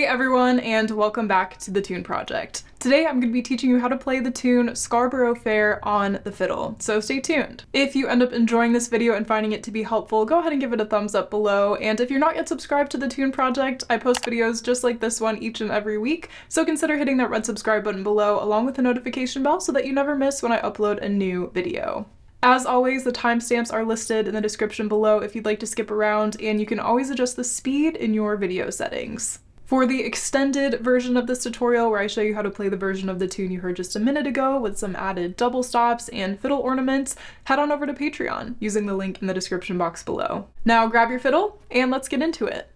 everyone, and welcome back to the Tune Project. Today I'm going to be teaching you how to play the tune Scarborough Fair on the fiddle, so stay tuned. If you end up enjoying this video and finding it to be helpful, go ahead and give it a thumbs up below, and if you're not yet subscribed to the Tune Project, I post videos just like this one each and every week, so consider hitting that red subscribe button below along with the notification bell so that you never miss when I upload a new video. As always, the timestamps are listed in the description below if you'd like to skip around, and you can always adjust the speed in your video settings. For the extended version of this tutorial, where I show you how to play the version of the tune you heard just a minute ago with some added double stops and fiddle ornaments, head on over to Patreon using the link in the description box below. Now grab your fiddle and let's get into it.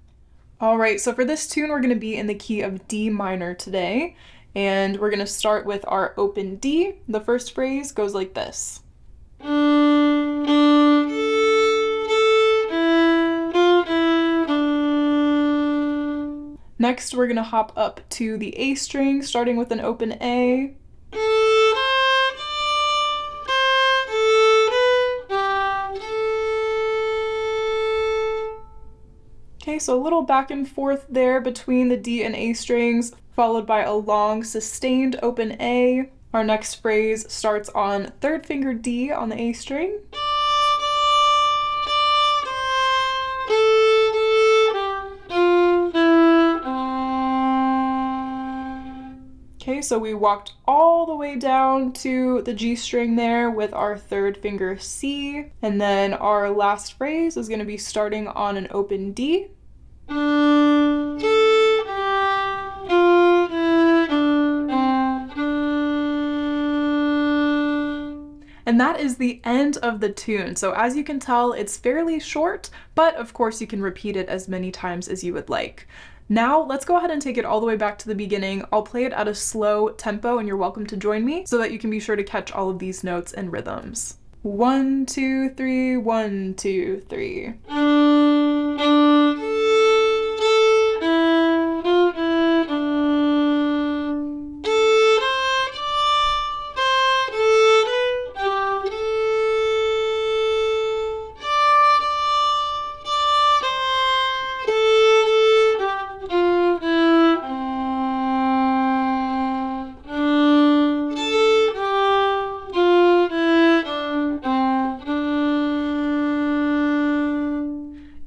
Alright, so for this tune we're going to be in the key of D minor today, and we're going to start with our open D. The first phrase goes like this. Next, we're going to hop up to the A string, starting with an open A. Okay, so a little back and forth there between the D and A strings, followed by a long sustained open A. Our next phrase starts on third finger D on the A string. Okay, so we walked all the way down to the G string there with our third finger C, and then our last phrase is going to be starting on an open D. And that is the end of the tune. So as you can tell, it's fairly short, but of course you can repeat it as many times as you would like. Now let's go ahead and take it all the way back to the beginning. I'll play it at a slow tempo and you're welcome to join me so that you can be sure to catch all of these notes and rhythms. 1, 2, 3, 1, 2, 3.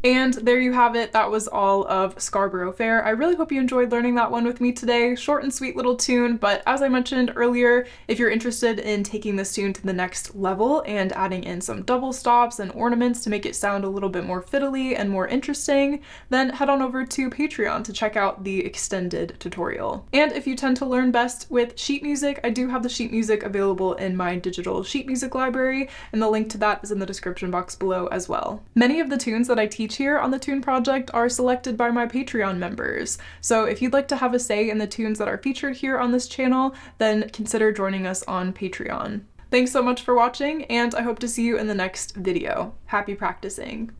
And there you have it. That was all of Scarborough Fair. I really hope you enjoyed learning that one with me today. Short and sweet little tune, but as I mentioned earlier, if you're interested in taking this tune to the next level and adding in some double stops and ornaments to make it sound a little bit more fiddly and more interesting, then head on over to Patreon to check out the extended tutorial. And if you tend to learn best with sheet music, I do have the sheet music available in my digital sheet music library, and the link to that is in the description box below as well. Many of the tunes that I teach here on the Tune Project are selected by my Patreon members. So if you'd like to have a say in the tunes that are featured here on this channel, then consider joining us on Patreon. Thanks so much for watching, and I hope to see you in the next video. Happy practicing!